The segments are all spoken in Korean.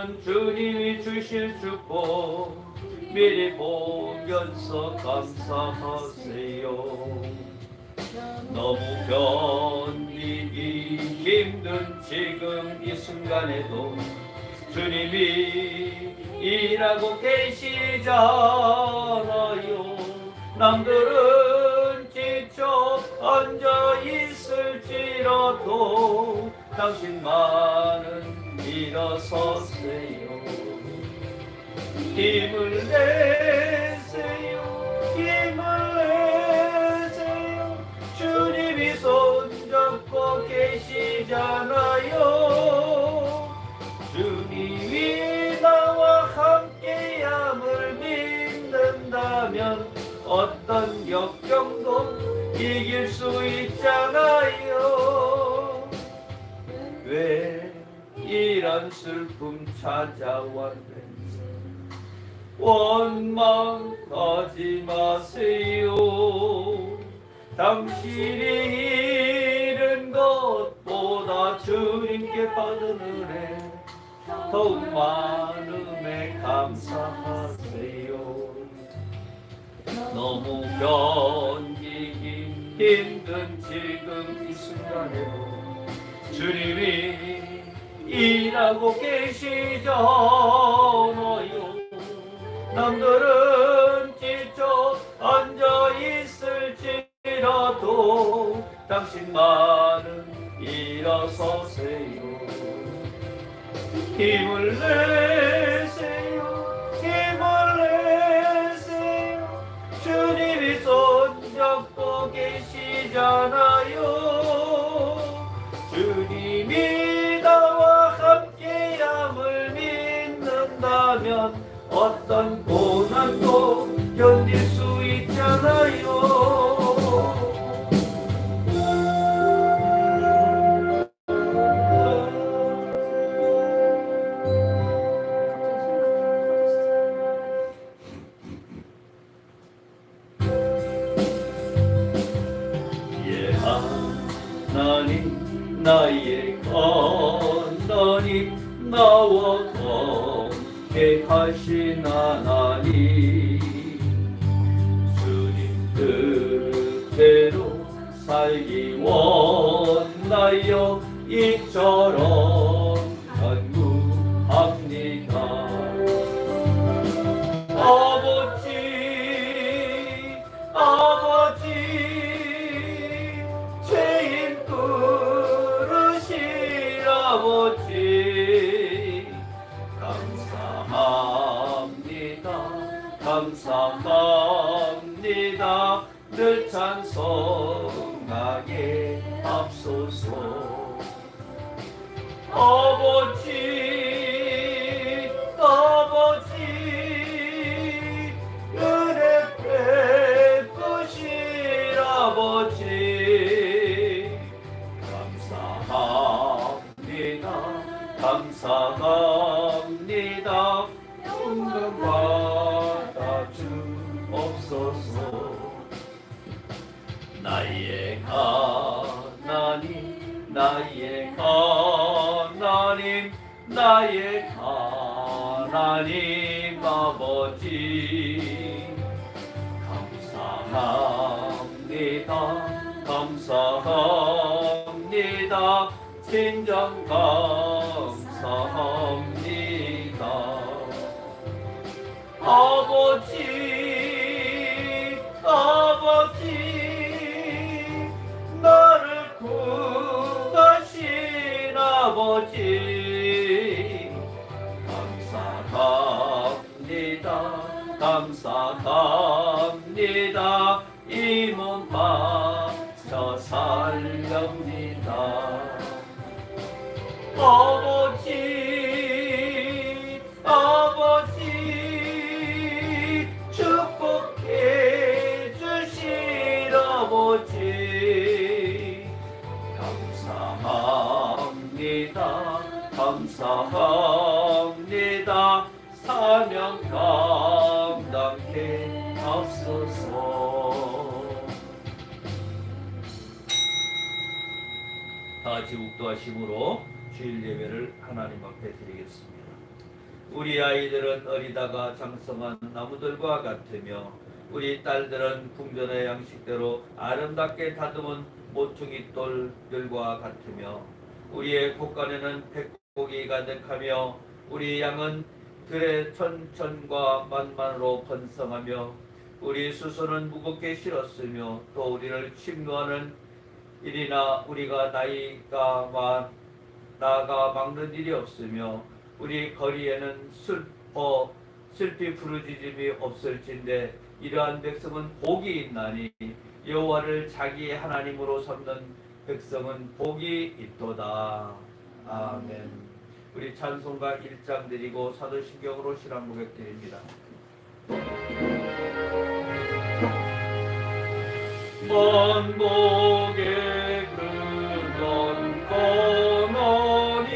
주시는 주님이 주실 축복 미리 보면서 감사하세요. 너무 견디기 힘든 지금 이 순간에도 주님이 일하고 계시잖아요. 남들은 지쳐 앉아 있을지라도 당신만은 일어서세요. 힘을 내세요. 힘을 내세요. 주님이 손잡고 계시잖아요. 주님이 나와 함께함을 믿는다면 어떤 역경도 이길 수 있잖아요. 왜 이런 슬픔 찾아왔는지 원망하지 마세요. 당신이 잃은 것보다 주님께 받은 은혜 더욱 많음에 감사하세요. 너무 견디기 힘든 지금 이 순간에도 주님이 일하고 계시잖아요. 남들은 지쳐 앉아 있을지라도 당신만은 일어서세요. 힘을 내세요. 힘을 내세요. 주님이 손잡고 계시잖아요. 주님이 나와 함께함을 믿는다면 어떤 고난도 견딜 수 있잖아요. 하나님 나의 하나님 나와 함께 하신 하나님 주님 뜻대로 살기 원하여 이처럼 간구합니다. 아버지 아버지 죄인 부르실 아버지 감사합니다. 감사합니다. 늘 찬송하게 앞소서. 아버지 아버지 은혜 베푸실 아버지 감사합니다. 감사합니다. 영광 받아 주옵소서. 나의 하나님 나의 하나님 나의 하나님 아버지 감사합니다. 감사합니다. 진정 감사합니다. 아버지 아버지 나를 구하신 아버지 감사합니다. 감사합니다. 이 몸 바쳐 살렵니다. 아버지 아버지 축복해 주실 아버지 감사합니다. 감사합니다. 사명 감당케 하소서. 다 같이 묵도하심으로 주일 예배를 하나님 앞에 드리겠습니다. 우리 아이들은 어리다가 장성한 나무들과 같으며 우리 딸들은 궁전의 양식대로 아름답게 다듬은 모퉁이 돌들과 같으며 우리의 곳간에는 백곡이 가득하며 우리 양은 들의 천천과 만만으로 번성하며 우리 수소는 무겁게 실었으며 또 우리를 침노하는 일이나 우리가 나가 막는 일이 없으며 우리 거리에는 슬피 부르짖음이 없을진데 이러한 백성은 복이 있나니 여호와를 자기 하나님으로 삼는 백성은 복이 있도다. 아멘. 우리 찬송가 1장 드리고 사도신경으로 신앙 고백 드립니다. 만복의 근원 권원이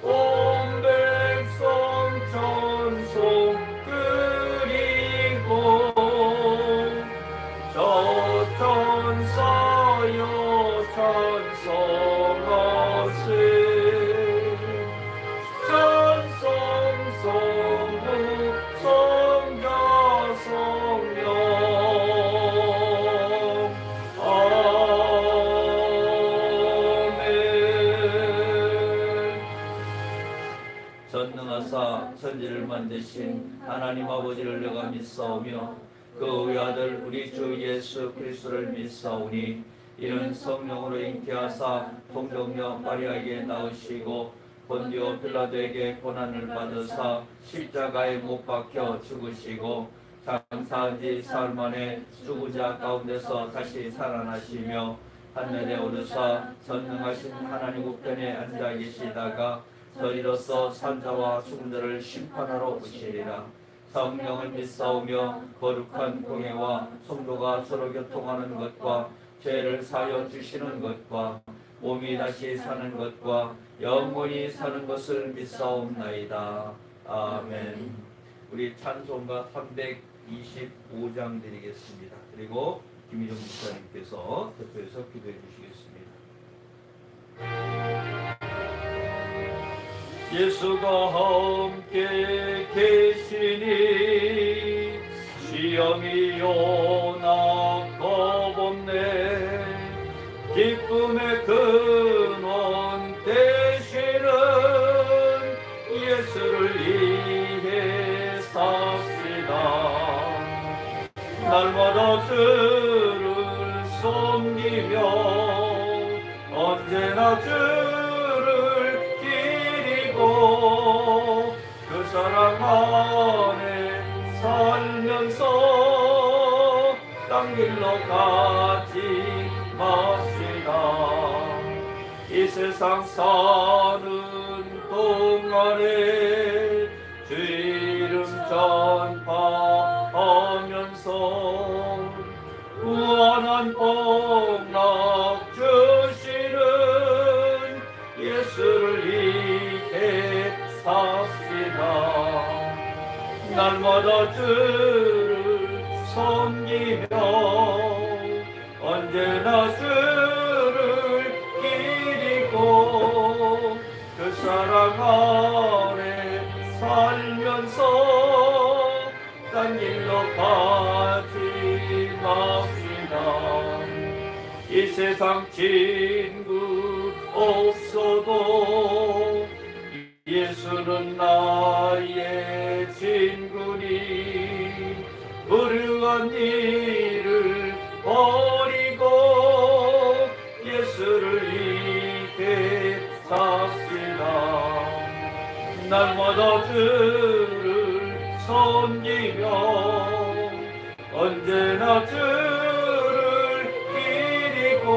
온 백성 찬송 그리고 저 천사여 찬송하세 전능하사 천지를 만드신 하나님 아버지를 내가 믿사오며 그 외아들 우리 주 예수 그리스도를 믿사오니 이는 성령으로 잉태하사 동정녀 마리아에게 낳으시고 본디오 빌라도에게 고난을 받으사 십자가에 못 박혀 죽으시고 장사한 지 사흘 만에 죽은 자 가운데서 다시 살아나시며 하늘에 오르사 전능하신 하나님 우편에 앉아 계시다가 저리로서 산자와 죽은자를 심판하러 오시리라. 성령을 믿사오며 거룩한 공예와 성도가 서로 교통하는 것과 죄를 사하여 주시는 것과 몸이 다시 사는 것과 영원히 사는 것을 믿사옵나이다. 아멘. 우리 찬송가 325장 드리겠습니다. 그리고 김희정 목사님께서 대표해서 기도해 주시겠습니다. 예수가 함께 계시니 시험이 오나 겁없네. 기쁨의 근원 되시는 예수를 위해 삽시다. 날마다 주를 섬기며 언제나 주를 기리고 그 사랑 안에 살면서 딴 길로 가지 맙시다. 이 세상 사는 동안에 주 이름 전파하면서 무한한 복락 주시는 예수를 위해 삽시다. 날마다 주를 섬기며 언제나 주를 기리고 그 사랑 안에 살면서 딴 길로 가지 맙시다. 이 세상 친구 없어도 예수는 나의 친구니 불의한 일을 버리고 예수를 위해 삽시다. 날마다 주를 섬기며 언제나 주를 기리고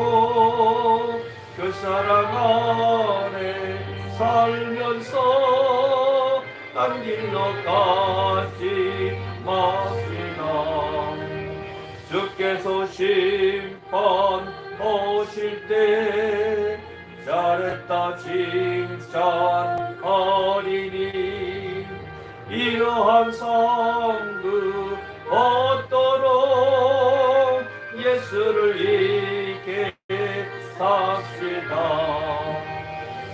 그 사랑 안에 살면서 딴 길로 가지 맙시다. 주께서 심판하실 때 잘했다 칭찬하리니 이러한 상급 얻도록 예수를 위해 삽시다.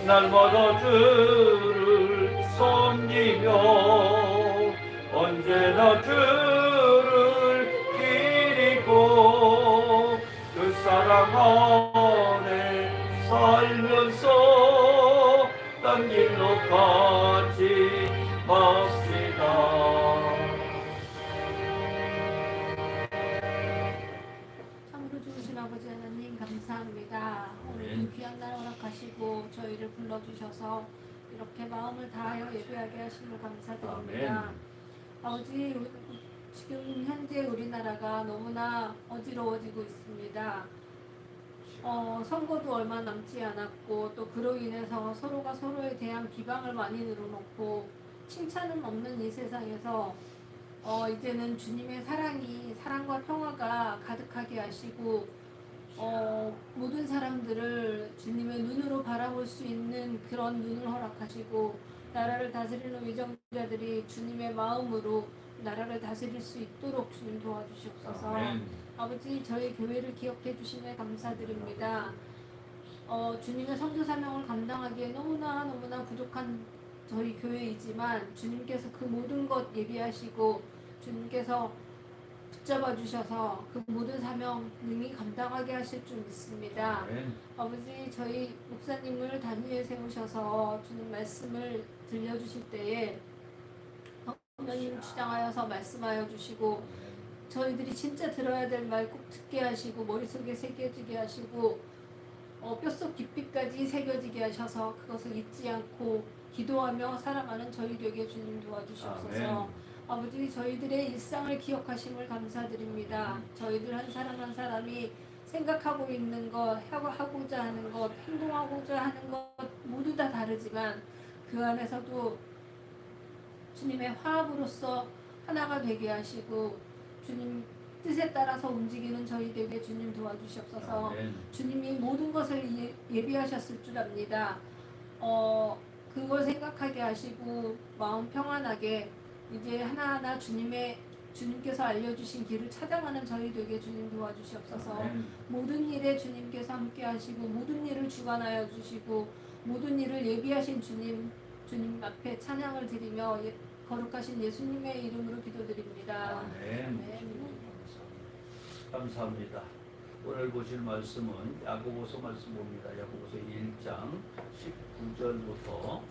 날마다 주를 섬기며 언제나 주를 기리고 그 사랑 안에 살면서 딴 길로 가지 맙시다. 참으로 좋으신 아버지 하나님 감사합니다. 오늘 귀한 날 허락하시고 저희를 불러주셔서 이렇게 마음을 다하여 예배하게 하심을 감사드립니다. 아버지, 지금 현재 우리나라가 너무나 어지러워지고 있습니다. 선거도 얼마 남지 않았고 또 그로 인해서 서로가 서로에 대한 비방을 많이 늘어놓고 칭찬은 없는 이 세상에서 이제는 주님의 사랑과 평화가 가득하게 하시고 모든 사람들을 주님의 눈으로 바라볼 수 있는 그런 눈을 허락하시고 나라를 다스리는 위정자들이 주님의 마음으로 나라를 다스릴 수 있도록 주님 도와주시옵소서. 아버지, 저희 교회를 기억해 주심에 감사드립니다. 주님의 선교 사명을 감당하기에 너무나 부족한 저희 교회이지만 주님께서 그 모든 것 예비하시고 주님께서 붙잡아 주셔서 그 모든 사명 능히 감당하게 하실 줄 믿습니다. 아버지, 저희 목사님을 단위에 세우셔서 주님 말씀을 들려주실 때에 하나님 주장하여서 말씀하여 주시고 저희들이 진짜 들어야 될 말 꼭 듣게 하시고 머릿속에 새겨지게 하시고 뼛속 깊이까지 새겨지게 하셔서 그것을 잊지 않고 기도하며 살아가는 저희 되게 주님 도와주시옵소서. 아버지, 저희들의 일상을 기억하심을 감사드립니다. 저희들 한 사람 한 사람이 생각하고 있는 것, 하고자 하는 것, 행동하고자 하는 것 모두 다 다르지만 그 안에서도 주님의 화합으로서 하나가 되게 하시고 주님 뜻에 따라서 움직이는 저희 되게 주님 도와주시옵소서. 주님이 모든 것을 예비하셨을 줄 압니다. 그걸 생각하게 하시고 마음 평안하게 이제 하나하나 주님께서 알려주신 길을 찾아가는 저희 되게 주님 도와주시옵소서. 모든 일에 주님께서 함께 하시고 모든 일을 주관하여 주시고 모든 일을 예비하신 주님 앞에 찬양을 드리며 거룩하신 예수님의 이름으로 기도드립니다. 감사합니다. 오늘 보실 말씀은 야고보서 말씀 봅니다. 야고보서 1장 19절부터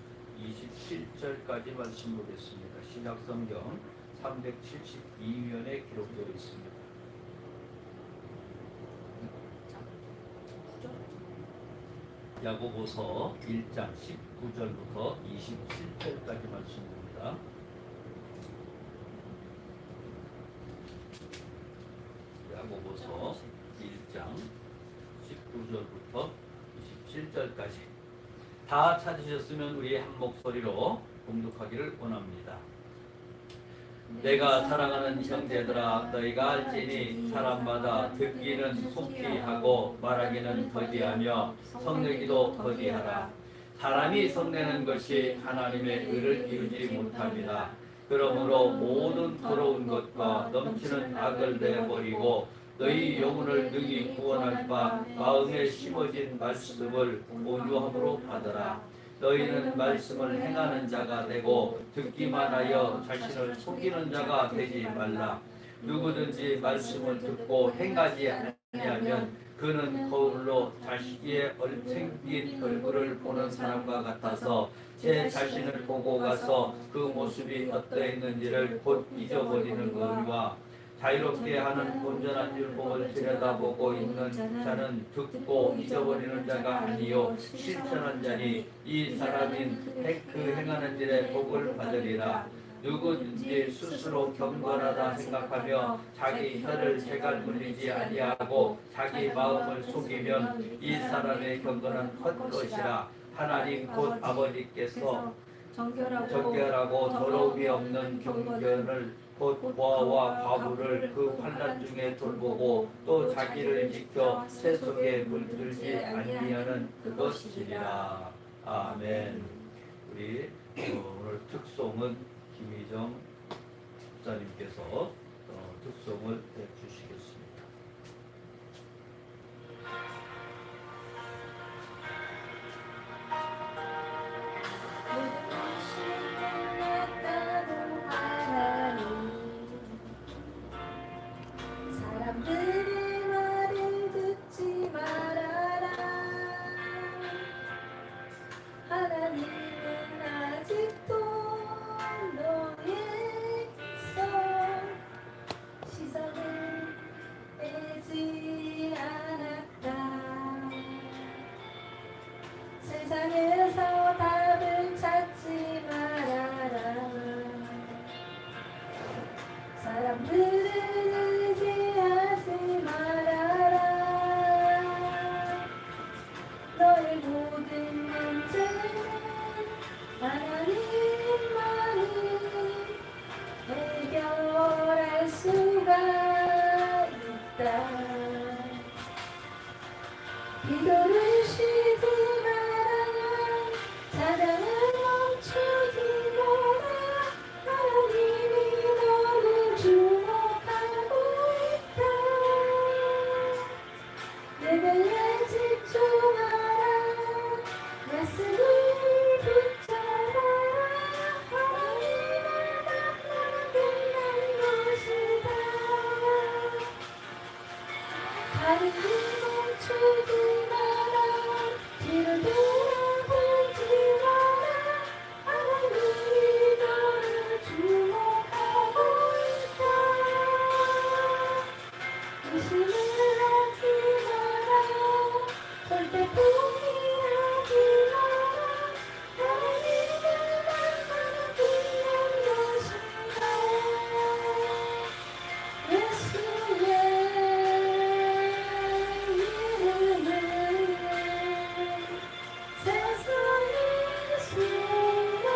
27절까지 말씀 보겠습니다. 신약성경 372면에 기록되어 있습니다. 야고보서 1장 19절부터 27절까지 말씀입니다. 야고보서 1장 19절부터 27절까지 다 찾으셨으면 우리 한 목소리로 봉독하기를 원합니다. 내가 사랑하는 형제들아, 너희가 알지니 사람마다 듣기는 속히 하고 말하기는 더디하며 성내기도 더디하라. 사람이 성내는 것이 하나님의 의를 이루지 못합니다. 그러므로 모든 더러운 것과 넘치는 악을 내버리고 너희 영혼을 능히 구원할 바 마음에 심어진 말씀을 온유함으로 받으라. 너희는 말씀을 행하는 자가 되고 듣기만 하여 자신을 속이는 자가 되지 말라. 누구든지 말씀을 듣고 행하지 아니하면 그는 거울로 자기의 생긴 얼굴을 보는 사람과 같아서 제 자신을 보고 가서 그 모습이 어떠했는지를 곧 잊어버리는거니와 자유롭게 하는 온전한 율법을 들여다보고 있는 자는 듣고 잊어버리는 자가 아니요 실천한 자니 이 사람인 그 행하는 일에 복을 받으리라. 누구든지 스스로 경건하다 생각하며 자기 혀를 제갈 물리지 아니하고 자기 마음을 속이면 이 사람의 경건은 헛것이라. 하나님 곧 아버지께서 정결하고 더러움이 없는 경건을 곧 고아와 과부를 그 환난 중에 돌보고 또 자기를 지켜 새 속에 물들지 아니하는 그것이니라. 아멘. 우리 오늘 특송은 김희정 목사님께서 특송을 해주시겠습니다. 모든 세상에서 답을 찾지 말아라. 사람들을 의지하지 말아라. 너의 모든 문제는 하나님만이 해결할 수가 있다. 기도를 쉬지 마라. 찬양을 멈추지 마라. 하나님이 너를 주목하고 있다. 예배에 집중하라. 말씀을 붙잡아라. 하나님을 만나면 끝난 것이다. 다른 일 멈추지 마라. 뒤를 돌아보지 마라. 하나님이 너를 주목하고 있다. 의심을 하지 마라. 절대 포기하지 마라. 하나님을 만나면 끝난 것이다. 예수의 이름은 세상의 소망이요.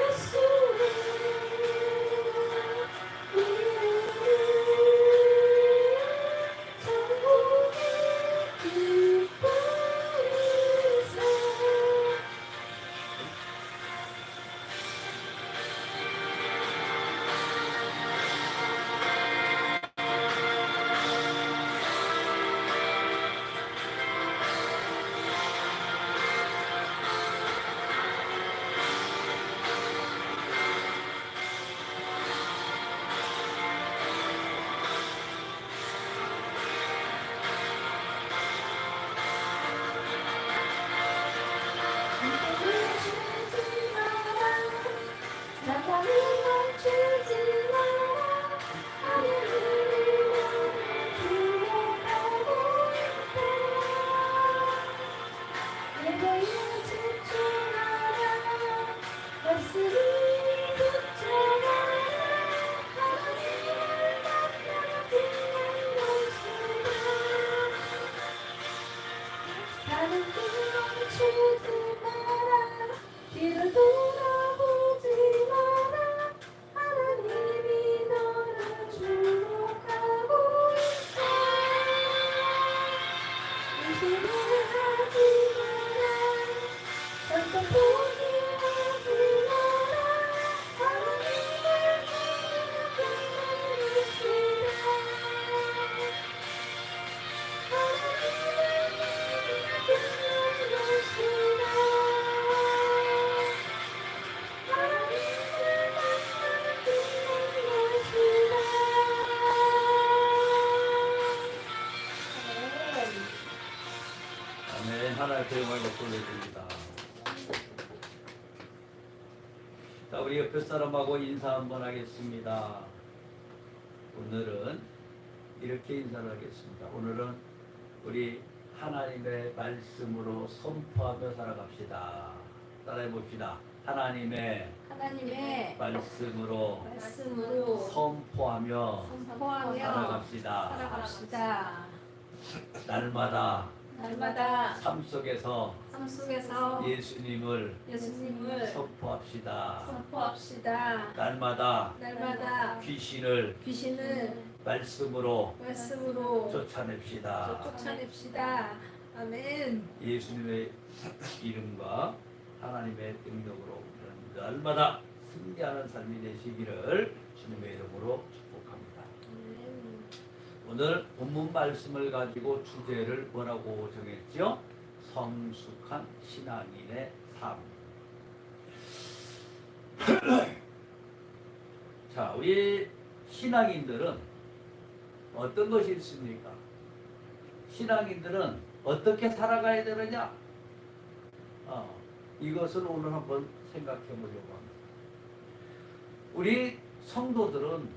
예수의 이름은 천국의 기쁨이세. 다른 길 멈추지 마라. 뒤를 돌아보지 마라. 하나님이 너를 주목하고 있다. 의심을 하지 마라. 절대 포기하지 마라. 하나님을 만나면 끝난 것이다. 아멘. 하나님께 영광을 돌려드립니다. 자, 우리 옆에 사람하고 인사 한번 하겠습니다. 오늘은 이렇게 인사를 하겠습니다. 오늘은 우리 하나님의 말씀으로 선포하며 살아갑시다. 따라해 봅시다. 하나님의 말씀으로 선포하며 살아갑시다. 날마다 삶 속에서 예수님을 선포합시다. 날마다 귀신을 말씀으로 쫓아냅시다. 아멘. 예수님의 이름과 하나님의 능력으로 날마다 승리하는 삶이 되시기를 주님의 이름으로 축복합니다. 오늘 본문 말씀을 가지고 주제를 뭐라고 정했죠? 성숙한 신앙인의 삶. 자, 우리 신앙인들은 어떤 것이 있습니까? 신앙인들은 어떻게 살아가야 되느냐? 이것을 오늘 한번 생각해 보려고 합니다. 우리 성도들은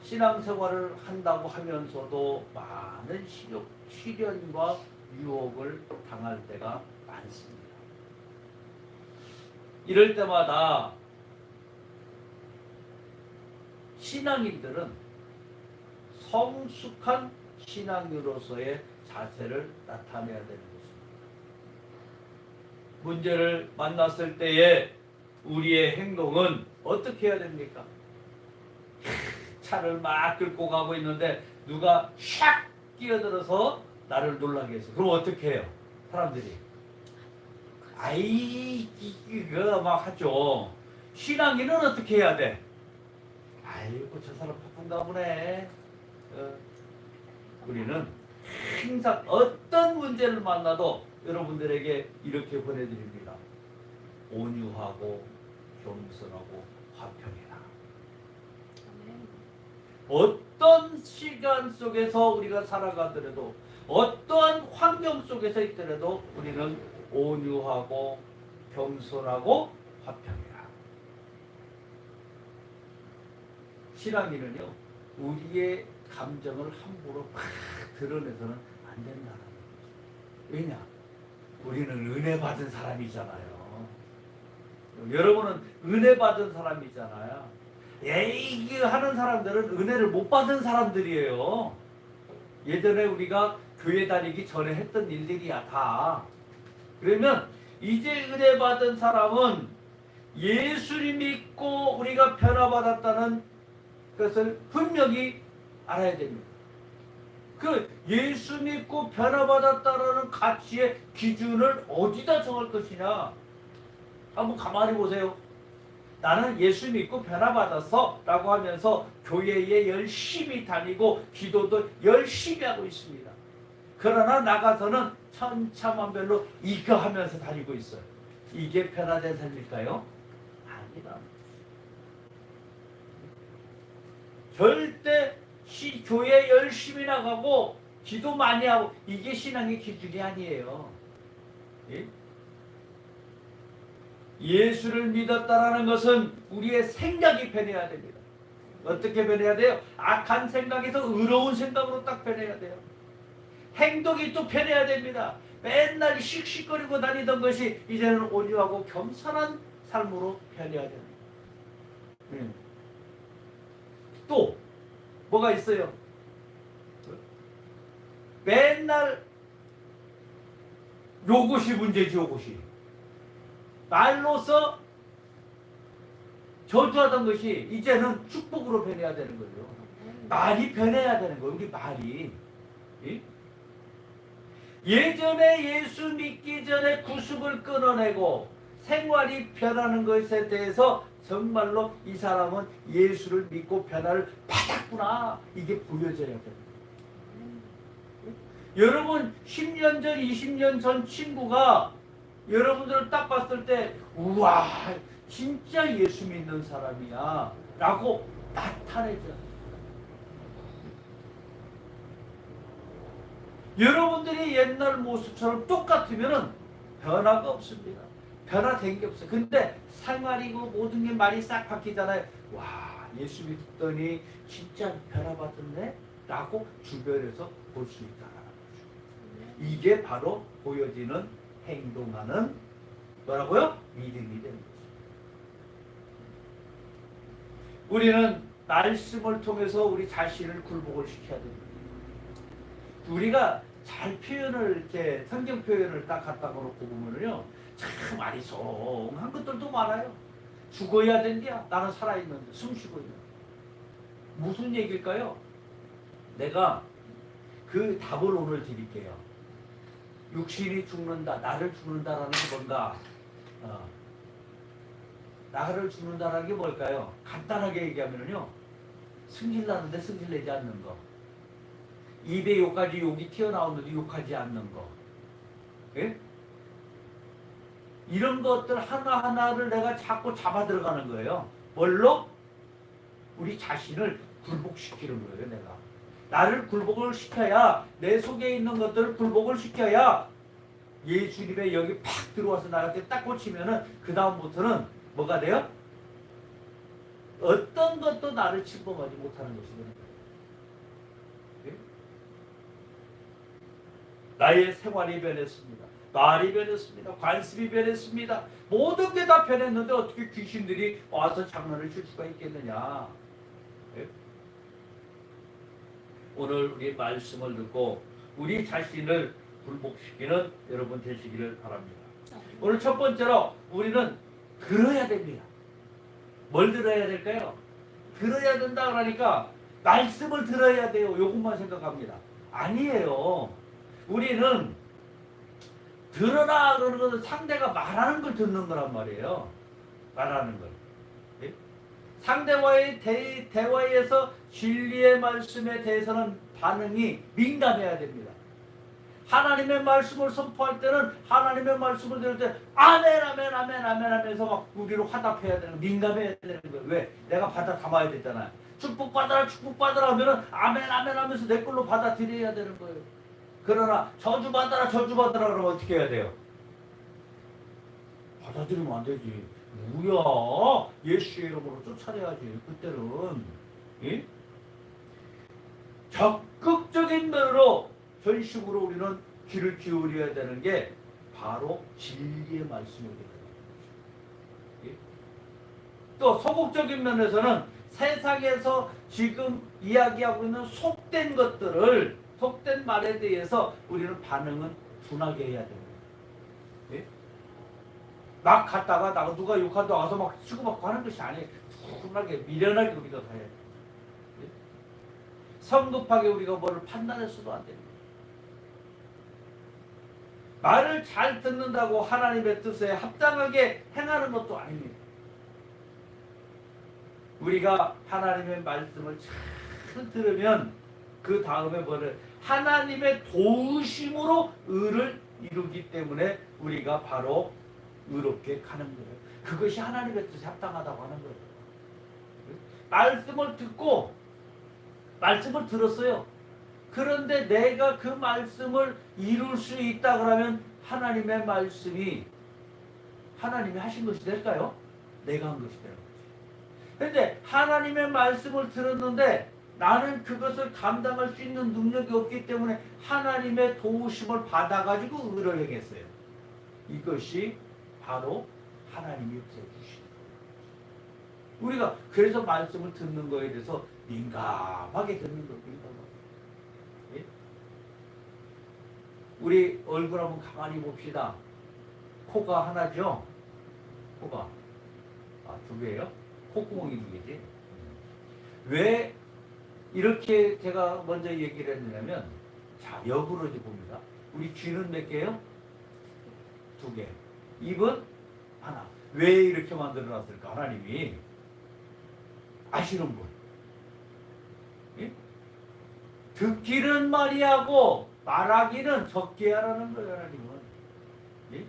신앙생활을 한다고 하면서도 많은 시련과 유혹을 당할 때가 많습니다. 이럴 때마다 신앙인들은 성숙한 신앙인으로서의 자세를 나타내야 되는 것입니다. 문제를 만났을 때에 우리의 행동은 어떻게 해야 됩니까? 차를 막 끌고 가고 있는데 누가 샥 끼어들어서 나를 놀라게 했어. 그럼 어떻게 해요? 사람들이 아이 이거 막 하죠. 신앙인은 어떻게 해야 돼? 아이고 저 사람 바쁜가 보네. 우리는 항상 어떤 문제를 만나도 여러분들에게 이렇게 보내드립니다. 온유하고 겸손하고 화평해라. 어떤 시간 속에서 우리가 살아가더라도 어떠한 환경 속에서 있더라도 우리는 온유하고 겸손하고 화평해라. 신앙인은요, 우리의 감정을 함부로 막 드러내서는 안 된다는 거죠. 왜냐? 우리는 은혜 받은 사람이잖아요. 여러분은 은혜 받은 사람이잖아요. 에이 하는 사람들은 은혜를 못 받은 사람들이에요. 예전에 우리가 교회 다니기 전에 했던 일들이야 다. 그러면 이제 은혜 받은 사람은 예수를 믿고 우리가 변화받았다는 것을 분명히 알아야 됩니다. 그 예수 믿고 변화받았다는 가치의 기준을 어디다 정할 것이냐? 한번 가만히 보세요. 나는 예수 믿고 변화받았어 라고 하면서 교회에 열심히 다니고 기도도 열심히 하고 있습니다. 그러나 나가서는 천차만별로 이거 하면서 다니고 있어요. 이게 변화된 삶일까요? 아니다. 절대 교회 열심히 나가고 기도 많이 하고 이게 신앙의 기준이 아니에요. 예? 예수를 믿었다라는 것은 우리의 생각이 변해야 됩니다. 어떻게 변해야 돼요? 악한 생각에서 의로운 생각으로 딱 변해야 돼요. 행동이 또 변해야 됩니다. 맨날 씩씩거리고 다니던 것이 이제는 온유하고 겸손한 삶으로 변해야 됩니다. 또 뭐가 있어요? 맨날 요것이 문제지. 요것이 말로서 저주하던 것이 이제는 축복으로 변해야 되는 거죠. 말이 변해야 되는 거예요. 우리 말이. 예전에 예수 믿기 전에 구습을 끊어내고 생활이 변하는 것에 대해서 정말로 이 사람은 예수를 믿고 변화를 받았구나. 이게 보여져야 됩니다. 여러분 10년 전, 20년 전 친구가 여러분들을 딱 봤을 때 우와 진짜 예수 믿는 사람이야 라고 나타내죠. 여러분들이 옛날 모습처럼 똑같으면 변화가 없습니다. 변화된 게 없어요. 근데 생활이고 모든 게 말이 싹 바뀌잖아요. 와 예수 믿더니 진짜 변화받았네 라고 주변에서 볼 수 있다는 거죠. 이게 바로 보여지는 행동하는 뭐라고요? 믿음이 되는 거죠. 우리는 말씀을 통해서 우리 자신을 굴복을 시켜야 됩니다. 우리가 잘 표현을 이렇게 성경 표현을 딱 갖다 놓고 보면요 참 아리송한 것들도 많아요. 죽어야 된대야. 나는 살아있는데 숨쉬고 있는. 무슨 얘기일까요? 내가 그 답을 오늘 드릴게요. 육신이 죽는다, 나를 죽는다라는 게 뭔가? 나를 죽는다라는 게 뭘까요? 간단하게 얘기하면요, 승질나는데 승질내지 않는 거, 입에 욕까지 욕이 튀어나오는데 욕하지 않는 거, 예? 이런 것들 하나하나를 내가 자꾸 잡아 들어가는 거예요. 뭘로? 우리 자신을 굴복시키는 거예요. 내가 나를 굴복을 시켜야, 내 속에 있는 것들을 굴복을 시켜야 예수님의 여기 팍 들어와서 나한테 딱 꽂히면은 그 다음부터는 뭐가 돼요? 어떤 것도 나를 침범하지 못하는 것이거든요. 예? 나의 생활이 변했습니다. 말이 변했습니다. 관습이 변했습니다. 모든 게 다 변했는데 어떻게 귀신들이 와서 장난을 칠 수가 있겠느냐. 예? 오늘 우리 말씀을 듣고 우리 자신을 굴복시키는 여러분 되시기를 바랍니다. 오늘 첫 번째로 우리는 들어야 됩니다. 뭘 들어야 될까요? 들어야 된다 그러니까 말씀을 들어야 돼요. 요것만 생각합니다. 아니에요. 우리는 들어라 그러는 것은 상대가 말하는 걸 듣는 거란 말이에요. 말하는 걸. 예? 상대와의 대화에서 진리의 말씀에 대해서는 반응이 민감해야 됩니다. 하나님의 말씀을 선포할 때는 하나님의 말씀을 들을 때 아멘 아멘 아멘 아멘 하면서 막 우리로 화답해야 되는, 민감해야 되는 거예요. 왜? 내가 받아 담아야 되잖아요. 축복받아라 축복받아라 하면은 아멘 아멘 하면서 내 걸로 받아들여야 되는 거예요. 그러나 저주받아라 저주받아라 그러면 어떻게 해야 돼요? 받아들이면 안 되지. 뭐야, 예수의 이름으로 쫓아내야지. 그때는 예? 적극적인 면으로 전식으로 우리는 귀를 기울여야 되는 게 바로 진리의 말씀을 듣는 거죠. 예? 또 소극적인 면에서는 세상에서 지금 이야기하고 있는 속된 것들을, 속된 말에 대해서 우리는 반응은 둔하게 해야 됩니다. 예? 막 갔다가 누가 욕하다 와서 막 치고받고 하는 것이 아니에요. 둔하게 미련하게 우리가 가야 돼요. 예? 성급하게 우리가 뭐를 판단할 수도 안 됩니다. 말을 잘 듣는다고 하나님의 뜻에 합당하게 행하는 것도 아닙니다. 우리가 하나님의 말씀을 잘 들으면 그 다음에 뭐를 하나님의 도우심으로 의를 이루기 때문에 우리가 바로 의롭게 가는 거예요. 그것이 하나님의 뜻에 합당하다고 하는 거예요. 말씀을 듣고 말씀을 들었어요. 그런데 내가 그 말씀을 이룰 수 있다 그러면 하나님의 말씀이 하나님이 하신 것이 될까요? 내가 한 것이 되는 거지. 그런데 하나님의 말씀을 들었는데 나는 그것을 감당할 수 있는 능력이 없기 때문에 하나님의 도우심을 받아가지고 의를 행했어요. 이것이 바로 하나님이 주시는 거예요. 우리가 그래서 말씀을 듣는 거에 대해서 민감하게 듣는 겁니다. 예? 우리 얼굴 한번 가만히 봅시다. 코가 하나죠? 코가 두 개예요? 콧구멍이 두 개지. 왜 이렇게 제가 먼저 얘기를 했냐면, 자, 역으로 이제 봅니다. 우리 귀는 몇 개예요? 두 개. 입은 하나. 왜 이렇게 만들어 놨을까? 하나님이 아시는 분. 예? 듣기는 많이 하고 말하기는 적게 하라는 거예요. 하나님은. 예?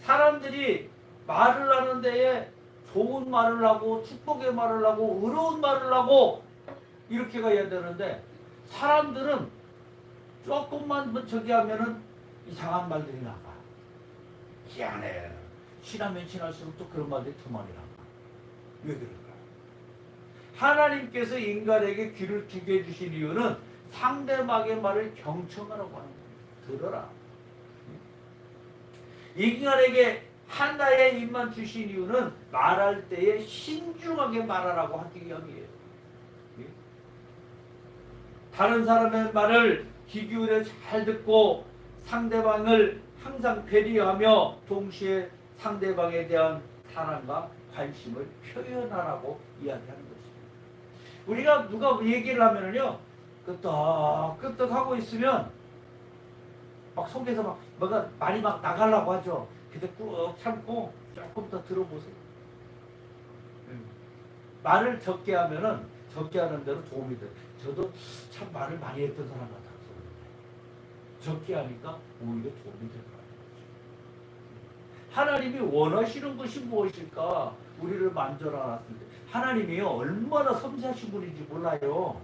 사람들이 말을 하는 데에 좋은 말을 하고 축복의 말을 하고 의로운 말을 하고 이렇게 가야 되는데, 사람들은 조금만 저기 하면은 이상한 말들이 나가. 희한해. 친하면 친할수록 또 그런 말들이 더 많이 나가. 왜 그럴까요? 하나님께서 인간에게 귀를 두게 해주신 이유는 상대방의 말을 경청하라고 하는 거예요. 들어라. 인간에게 하나의 입만 주신 이유는 말할 때에 신중하게 말하라고 하기 위함이에요. 다른 사람의 말을 귀 기울여 잘 듣고 상대방을 항상 배려하며 동시에 상대방에 대한 사랑과 관심을 표현하라고 이야기하는 것입니다. 우리가 누가 얘기를 하면은요, 끄떡끄떡 하고 있으면 막 속에서 막 뭐가 말이 막 나가려고 하죠. 근데 꾹 참고 조금 더 들어보세요. 말을 적게 하면은 적게 하는 대로 도움이 돼요. 저도 참 말을 많이 했던 사람 같아서 적게 하니까 오히려 도움이 될 것 같아요. 하나님이 원하시는 것이 무엇일까? 우리를 만들어놨을 때 하나님이요 얼마나 섬세하신 분인지 몰라요.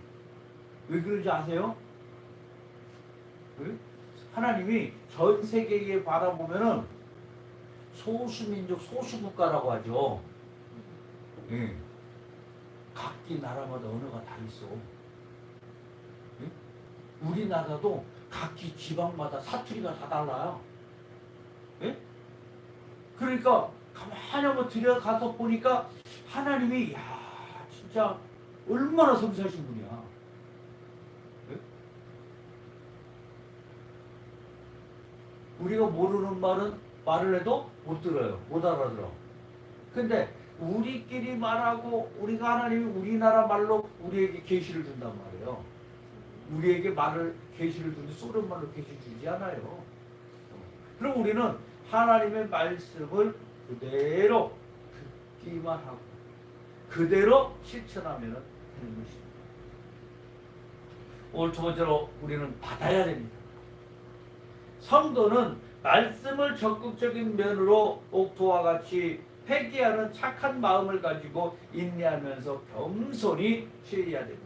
왜 그런지 아세요? 하나님이 전 세계에 바라보면은 소수민족 소수국가라고 하죠. 각기 나라마다 언어가 다 있어. 예? 우리나라도 각기 지방마다 사투리가 다 달라요. 예? 그러니까 가만히 한번 들여가서 보니까 하나님이 야 진짜 얼마나 섬세하신 분이야. 예? 우리가 모르는 말을 해도 못 들어요. 못 알아들어. 근데 우리끼리 말하고 우리가 하나님이 우리나라 말로 우리에게 계시를 준단 말이에요. 우리에게 계시를 주는데 소련 말로 계시 주지 않아요. 그럼 우리는 하나님의 말씀을 그대로 듣기만 하고 그대로 실천하면 되는 것입니다. 오늘 두 번째로 우리는 받아야 됩니다. 성도는 말씀을 적극적인 면으로 옥토와 같이 회개하는 착한 마음을 가지고 인내하면서 겸손히 취해야 됩니다.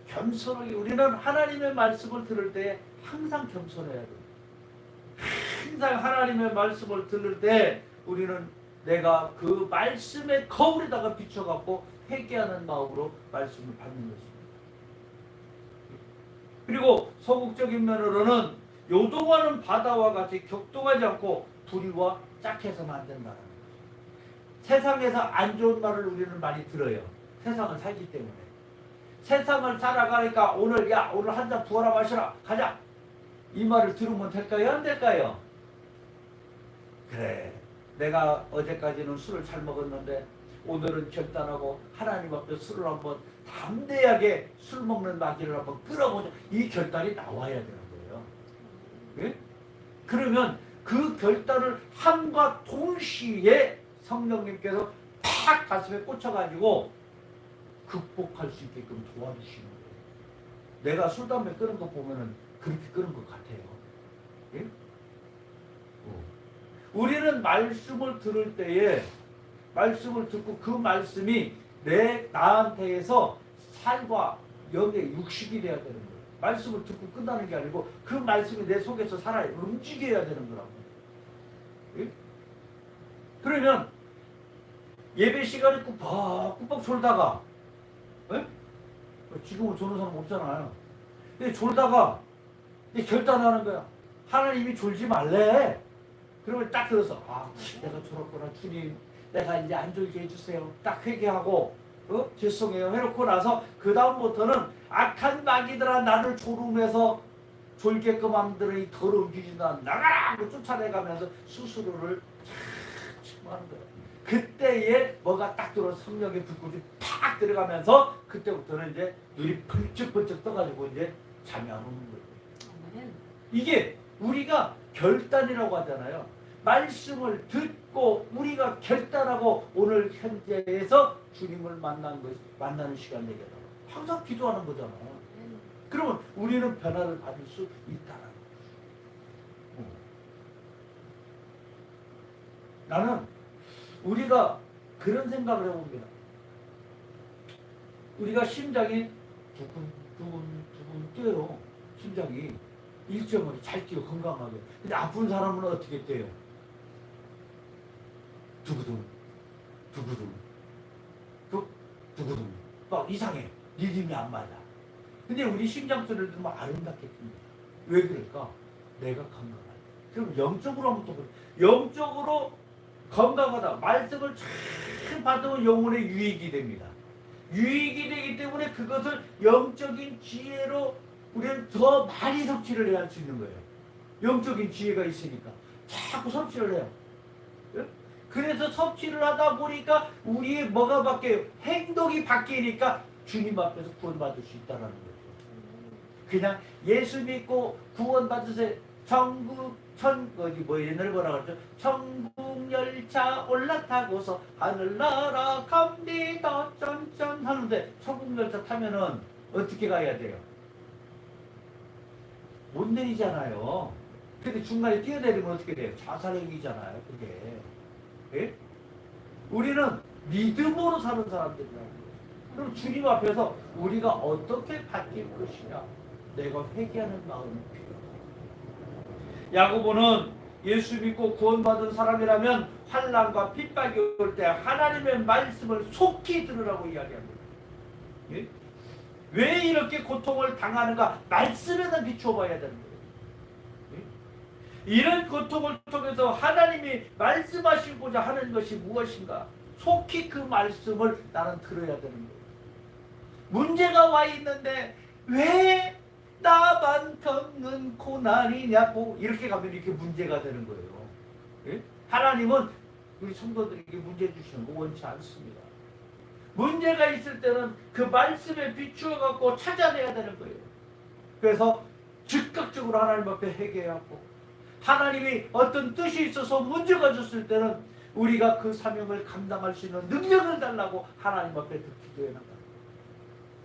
겸손하게 우리는 하나님의 말씀을 들을 때 항상 겸손해야 됩니다. 항상 하나님의 말씀을 들을 때 우리는 내가 그 말씀의 거울에다가 비춰갖고 회개하는 마음으로 말씀을 받는 것입니다. 그리고 소극적인 면으로는 요동하는 바다와 같이 격동하지 않고 불의와 짝해서는 안 된다는 거죠. 세상에서 안 좋은 말을 우리는 많이 들어요. 세상을 살기 때문에. 세상을 살아가니까 오늘 한 잔 부어라 마시라 가자. 이 말을 들으면 될까요? 안 될까요? 그래. 내가 어제까지는 술을 잘 먹었는데 오늘은 결단하고 하나님 앞에 술을 한번 담대하게 술 먹는 마귀를 한번 끌어보자. 이 결단이 나와야 되는 거예요. 예? 그러면 그 결단을 함과 동시에 성령님께서 팍 가슴에 꽂혀가지고 극복할 수 있게끔 도와주시는 거예요. 내가 술, 담배 끄는 거 보면은 그렇게 끄는 것 같아요. 예? 우리는 말씀을 들을 때에 말씀을 듣고 그 말씀이 나한테에서 살과 영의 육식이 돼야 되는 거예요. 말씀을 듣고 끝나는 게 아니고 그 말씀이 내 속에서 살아 움직여야 되는 거라고. 예? 그러면 예배 시간에 꾸벅꾸벅 졸다가 예? 지금은 조는 사람 없잖아요. 근데 졸다가 결단하는 거야. 하나님이 졸지 말래. 그러면 딱 들어서 내가 졸았구나 주님, 내가 이제 안 졸게 해주세요. 딱 회개하고 죄송해요 해놓고 나서 그 다음부터는 악한 마귀들아 나를 졸음해서 졸게끔 만드는 이 더러운 귀신아 나가라 하고 쫓아내가면서 스스로를 하는 거예요. 그때에 뭐가 딱 들어 성령의 불꽃이 팍 들어가면서 그때부터는 이제 눈이 번쩍번쩍 떠가지고 이제 잠이 안 오는 거예요. 이게 우리가 결단이라고 하잖아요. 말씀을 듣고 우리가 결단하고 오늘 현재에서 주님을 만나는 시간 내겠다. 항상 기도하는 거잖아요. 그러면 우리는 변화를 받을 수 있다는 거죠. 나는 우리가 그런 생각을 해봅니다. 우리가 심장이 두근두근 뛰어요. 심장이 일정하게 잘 뛰어 건강하게. 근데 아픈 사람은 어떻게 뛰어요? 두구둥 두구둥 막 이상해. 리듬이 안 맞아. 근데 우리 심장 소리를 들으면 아름답게 듭니다. 왜 그럴까? 내가 건강하다. 그럼 영적으로 한번 또 보세요. 영적으로 건강하다. 말씀을 잘 받으면 영혼의 유익이 됩니다. 유익이 되기 때문에 그것을 영적인 지혜로 우리는 더 많이 섭취를 해야 할 수 있는 거예요. 영적인 지혜가 있으니까 자꾸 섭취를 해요. 그래서 섭취를 하다 보니까 우리의 뭐가 바뀌어요? 행동이 바뀌니까 주님 앞에서 구원받을 수 있다는 거예요. 그냥 예수 믿고 구원받으세요. 옛날에 뭐라 그랬죠? 천국 열차 올라타고서 하늘나라 갑니다 짠짠 하는데 천국 열차 타면은 어떻게 가야 돼요? 못 내리잖아요. 근데 중간에 뛰어내리면 어떻게 돼요? 자살행위잖아요. 그게. 예? 우리는 믿음으로 사는 사람들이라고. 그럼 주님 앞에서 우리가 어떻게 바뀔 것이냐? 내가 회개하는 마음이 필요하다. 야고보는 예수 믿고 구원받은 사람이라면 환난과 핍박이 올 때 하나님의 말씀을 속히 들으라고 이야기합니다. 예? 왜 이렇게 고통을 당하는가? 말씀에다 비춰봐야 되는 거예요. 예? 이런 고통을 통해서 하나님이 말씀하시고자 하는 것이 무엇인가? 속히 그 말씀을 나는 들어야 되는 거예요. 문제가 와 있는데 왜 나만 겪는 고난이냐고 이렇게 가면 이렇게 문제가 되는 거예요. 예? 하나님은 우리 성도들에게 문제 주시는 거 원치 않습니다. 문제가 있을 때는 그 말씀에 비추어 갖고 찾아내야 되는 거예요. 그래서 즉각적으로 하나님 앞에 회개하고 하나님이 어떤 뜻이 있어서 문제가 줬을 때는 우리가 그 사명을 감당할 수 있는 능력을 달라고 하나님 앞에 기도해 나가요.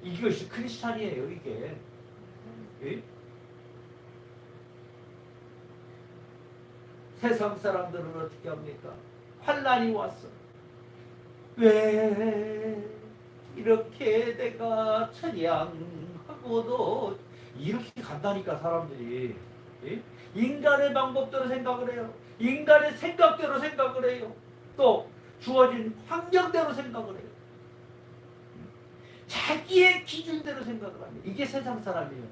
이것이 크리스찬이에요, 이게. 예? 세상 사람들은 어떻게 합니까? 환난이 왔어. 왜 이렇게 내가 찬양하고도 이렇게 간다니까 사람들이. 예? 인간의 방법대로 생각을 해요. 인간의 생각대로 생각을 해요. 또 주어진 환경대로 생각을 해요. 자기의 기준대로 생각을 합니다. 이게 세상 사람이에요.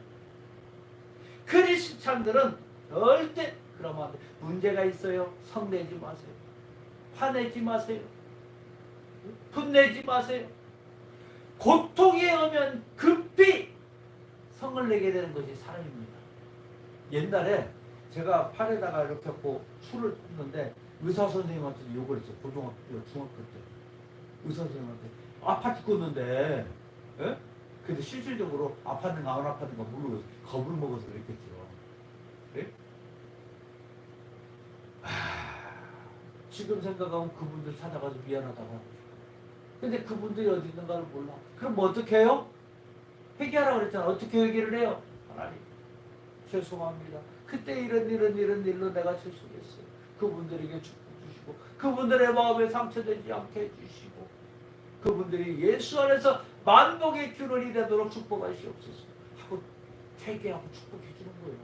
크리스찬들은 절대 그러면 안 돼. 문제가 있어요. 성내지 마세요. 화내지 마세요. 분내지 마세요. 고통이 오면 급히 성을 내게 되는 것이 사람입니다. 옛날에 제가 팔에다가 이렇게 하고 술을 폈는데 의사 선생님한테 욕을 했어요. 고등학교, 중학교 때. 의사 선생님한테 아파 죽겠는데 예? 근데 실질적으로 아팠는가 안 아팠는가 모르고 겁을 먹어서 그랬겠죠. 예? 지금 생각하면 그분들 찾아가서 미안하다고 하고 싶어요. 근데 그분들이 어디 있는가를 몰라. 그럼 뭐 어떻게 해요? 회개하라고 그랬잖아. 어떻게 회개를 해요? 하나님 죄송합니다. 그때 이런 일로 내가 죄송했어요. 그분들에게 축복 주시고 그분들의 마음에 상처되지 않게 해주시고 그분들이 예수 안에서 만복의 균원이 되도록 축복하시옵소서 하고 회개하고 축복해 주는 거예요.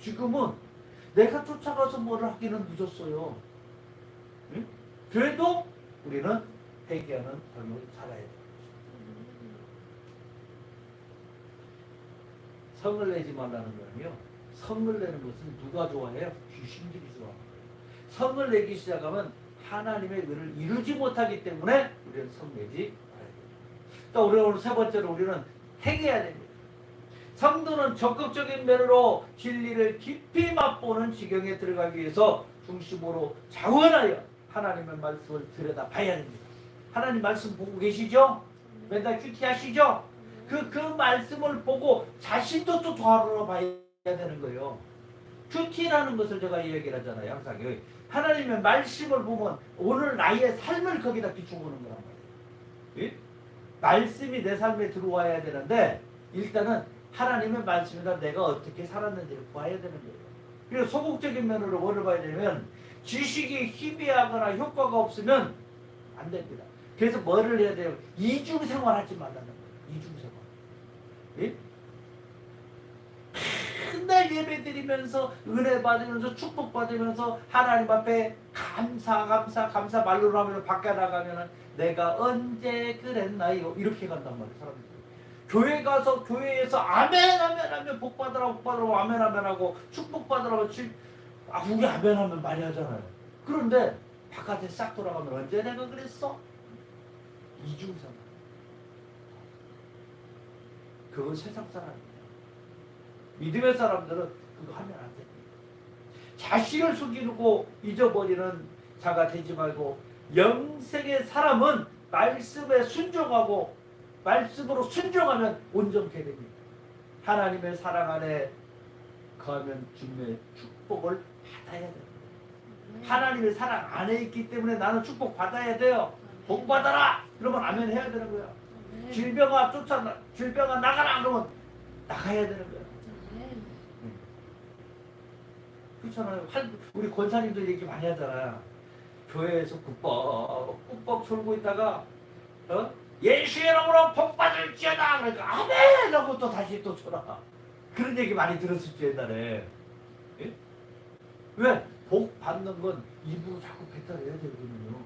지금은 내가 쫓아가서 뭐를 하기는 늦었어요. 응? 그래도 우리는 회개하는 삶을 살아야 돼요. 성을 내지 말라는 거는요. 성을 내는 것은 누가 좋아해요? 귀신들이 좋아합니다. 성을 내기 시작하면 하나님의 의를 이루지 못하기 때문에 우리는 성내지 말아야 됩니다. 또 우리가 오늘 세 번째로 우리는 행해야 됩니다. 성도는 적극적인 면으로 진리를 깊이 맛보는 지경에 들어가기 위해서 중심으로 자원하여 하나님의 말씀을 들여다봐야 됩니다. 하나님 말씀 보고 계시죠? 맨날 큐티하시죠? 그 말씀을 보고 자신도 또 돌아봐야 되는 거예요. 큐티라는 것을 제가 이야기를 하잖아요. 항상 하나님의 말씀을 보면 오늘 나의 삶을 거기다 비춰보는 거란 말이에요. 예? 말씀이 내 삶에 들어와야 되는데 일단은 하나님의 말씀이다 내가 어떻게 살았는지를 봐야 되는 거예요. 그래서 소극적인 면으로 뭐를 봐야 되냐면 지식이 희미하거나 효과가 없으면 안 됩니다. 그래서 뭐를 해야 돼요? 이중생활하지 말라는 거예요. 이중생활. 예? 맨날 예배 드리면서 은혜 받으면서 축복 받으면서 하나님 앞에 감사 말로 하면서 밖에 나가면은 내가 언제 그랬나요? 이렇게 간단 말이에요. 사람들이. 교회 가서 교회에서 아멘 하면 복 받으라고 아멘 하고 축복 받으라고 우리 아멘 하면 많이 하잖아요. 그런데 바깥에 싹 돌아가면 언제 내가 그랬어? 이중생활. 그건 세상 사람이에요. 믿음의 사람들은 그거 하면 안 됩니다. 자신을 속이고 잊어버리는 자가 되지 말고 영생의 사람은 말씀에 순종하고 말씀으로 순종하면 온전케 됩니다. 하나님의 사랑 안에 거하면 주님의 축복을 받아야 됩니다. 하나님의 사랑 안에 있기 때문에 나는 축복 받아야 돼요. 복 받아라! 그러면 아멘 해야 되는 거야. 질병아 나가라! 그러면 나가야 되는 거야. 그렇잖아요. 우리 권사님들 얘기 많이 하잖아요. 교회에서 꾹뻑 졸고 있다가 예수의 이름으로 복 받을지어다 그러니까 아멘 하고 또 다시 또 쳐라. 그런 얘기 많이 들었었지 옛날에. 예? 왜? 복 받는 건 입으로 자꾸 뱉어내야 되거든요.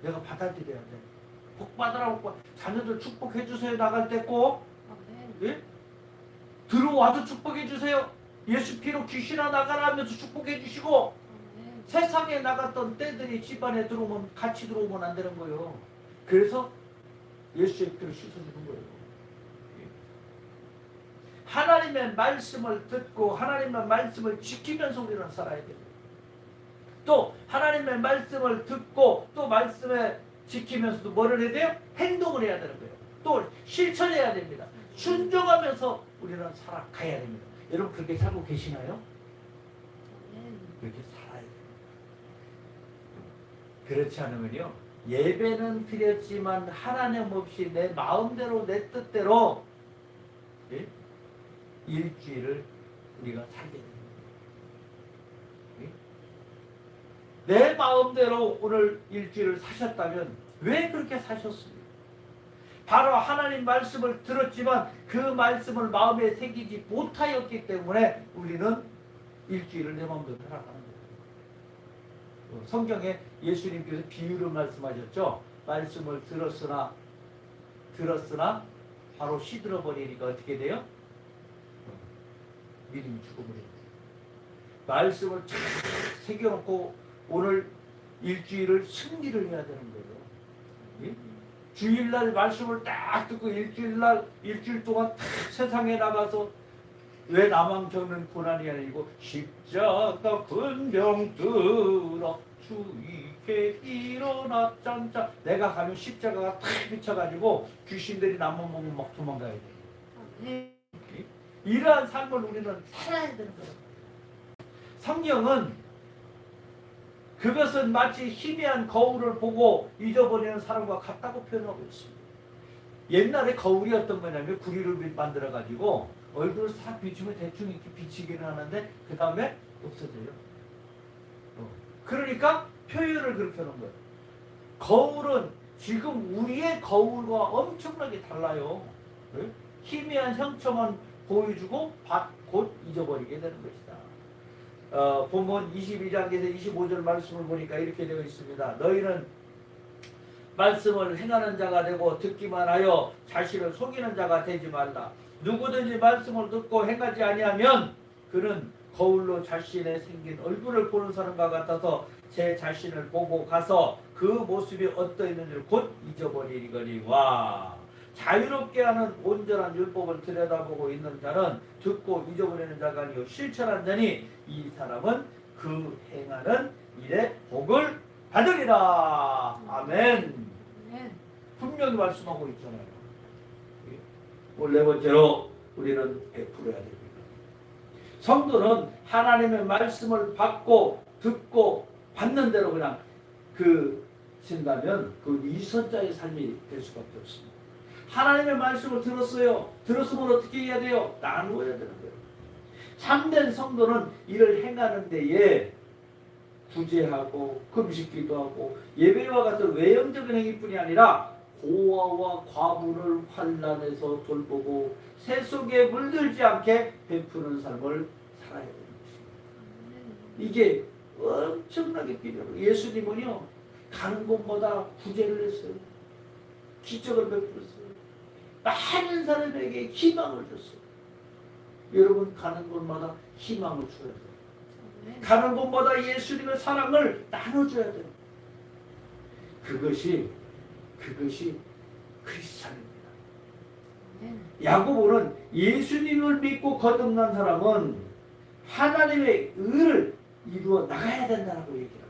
내가 받아들여야 돼. 복 받으라, 복 받. 자녀들 축복해 주세요. 나갈 때 꼭. 아멘. 예? 들어와도 축복해 주세요. 예수 피로 귀신아 나가라 하면서 축복해 주시고, 아멘. 세상에 나갔던 때들이 집안에 들어오면 같이 들어오면 안 되는 거예요. 그래서 예수의 피로 씻어주는 거예요. 하나님의 말씀을 듣고 하나님의 말씀을 지키면서 우리는 살아야 돼요. 또 하나님의 말씀을 듣고 또 말씀에 지키면서도 뭐를 해야 돼요? 행동을 해야 되는 거예요. 또 실천해야 됩니다. 순종하면서 우리는 살아가야 됩니다. 여러분 그렇게 살고 계시나요? 아멘. 그렇게 살아야 돼요. 그렇지 않으면요, 예배는 드렸지만 하나님 없이 내 마음대로 내 뜻대로, 예? 일주일을 우리가 살게 됩니다. 예? 내 마음대로 오늘 일주일을 사셨다면 왜 그렇게 사셨습니까? 바로 하나님 말씀을 들었지만 그 말씀을 마음에 새기지 못하였기 때문에 우리는 일주일을 내 마음대로 살아가는 거예요. 성경에 예수님께서 비유를 말씀하셨죠. 말씀을 들었으나 바로 시들어 버리니까 어떻게 돼요? 믿음이 죽어버려요. 말씀을 쫙 새겨놓고 오늘 일주일을 승리를 해야 되는 거예요. 예? 주일날 말씀을 딱 듣고 일주일 동안 딱 세상에 나가서 왜 나만 겪는 고난이 아니고 십자가 군병 들어 주의게 일어나 짠짠. 내가 가면 십자가가 탁 비쳐가지고 귀신들이 나만 보면 막 도망가야 돼. 아멘. 이러한 삶을 우리는 살아야 되는 거예요. 성경은 그것은 마치 희미한 거울을 보고 잊어버리는 사람과 같다고 표현하고 있습니다. 옛날에 거울이 어떤 거냐면 구리를 만들어가지고 얼굴을 싹 비추면 대충 이렇게 비치기는 하는데 그 다음에 없어져요. 그러니까 표현을 그렇게 하는 거예요. 거울은 지금 우리의 거울과 엄청나게 달라요. 네? 희미한 형처만 보여주고 곧 잊어버리게 되는 것이다. 본문 22장에서 25절 말씀을 보니까 이렇게 되어 있습니다. 너희는 말씀을 행하는 자가 되고 듣기만 하여 자신을 속이는 자가 되지 말라. 누구든지 말씀을 듣고 행하지 아니하면 그는 거울로 자신의 생긴 얼굴을 보는 사람과 같아서 제 자신을 보고 가서 그 모습이 어떠했는지를 곧 잊어버리거니와. 자유롭게 하는 온전한 율법을 들여다보고 있는 자는 듣고 잊어버리는 자가 아니요 실천한 자니 이 사람은 그 행하는 일에 복을 받으리라. 아멘. 아멘. 분명히 말씀하고 있잖아요. 오늘 네 번째로 우리는 베풀어야 됩니다. 성도는 하나님의 말씀을 받고 듣고 받는 대로 그냥 신다면 그 이선자의 삶이 될 수밖에 없습니다. 하나님의 말씀을 들었어요. 들었으면 어떻게 해야 돼요? 나누어야 되는 거예요. 참된 성도는 이를 행하는 데에 구제하고 금식기도 하고 예배와 같은 외형적인 행위뿐이 아니라 고아와 과부를 환난에서 돌보고 새 속에 물들지 않게 베푸는 삶을 살아야 되는 것입니다. 이게 엄청나게 필요해요. 예수님은요 가는 곳마다 구제를 했어요. 기적을 베풀었어요. 많은 사람에게 희망을 줬어요. 여러분 가는 곳마다 희망을 줘야 돼요. 가는 곳마다 예수님의 사랑을 나눠줘야 돼요. 그것이 크리스찬입니다. 야고보는 예수님을 믿고 거듭난 사람은 하나님의 의를 이루어 나가야 된다고 얘기합니다.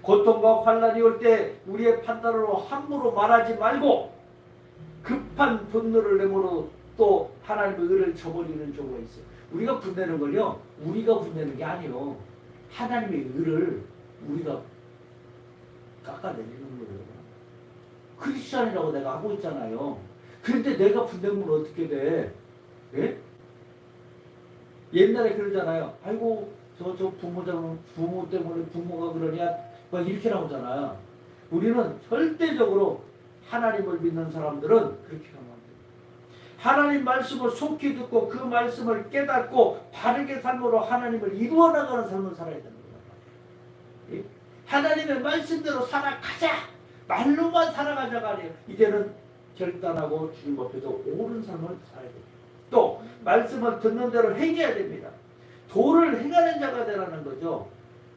고통과 환난이 올 때 우리의 판단으로 함부로 말하지 말고 급한 분노를 내므로 또 하나님의 의를 저버리는 경우가 있어요. 우리가 분내는 건요, 우리가 분내는 게 아니에요. 하나님의 의를 우리가 깎아내리는 거예요. 크리스찬이라고 내가 하고 있잖아요. 그런데 내가 분내면 어떻게 돼? 예? 옛날에 그러잖아요. 아이고 저 부모 때문에 부모가 그러냐 막 이렇게 나오잖아요. 우리는 절대적으로 하나님을 믿는 사람들은 그렇게 하면 안 돼요. 하나님 말씀을 속히 듣고 그 말씀을 깨닫고 바르게 삶으로 하나님을 이루어 나가는 삶을 살아야 되는 거예요. 예? 하나님의 말씀대로 살아가자. 말로만 살아가자가 아니에요. 이제는 결단하고 주님 앞에서 옳은 삶을 살아야 돼요. 또 말씀을 듣는 대로 행해야 됩니다. 도를 행하는 자가 되라는 거죠.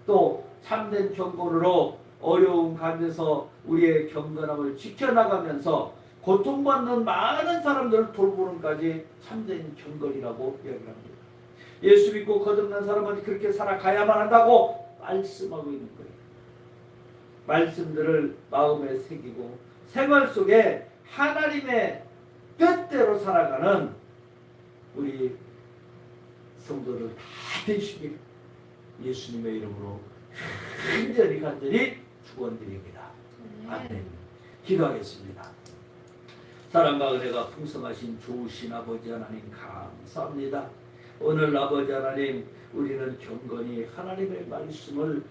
또 참된 경건으로 어려운 가운데서 우리의 경건함을 지켜나가면서 고통받는 많은 사람들을 돌보는까지 참된 경건이라고 이야기합니다. 예수 믿고 거듭난 사람은 그렇게 살아가야만 한다고 말씀하고 있는 거예요. 말씀들을 마음에 새기고 생활 속에 하나님의 뜻대로 살아가는 우리 성도들 다 되시길 예수님의 이름으로 간절히 축원드립니다. 아멘. 기도하겠습니다. 사랑과 은혜가 풍성하신 좋으신 아버지 하나님 감사합니다. 오늘 아버지 하나님 우리는 경건히 하나님의 말씀을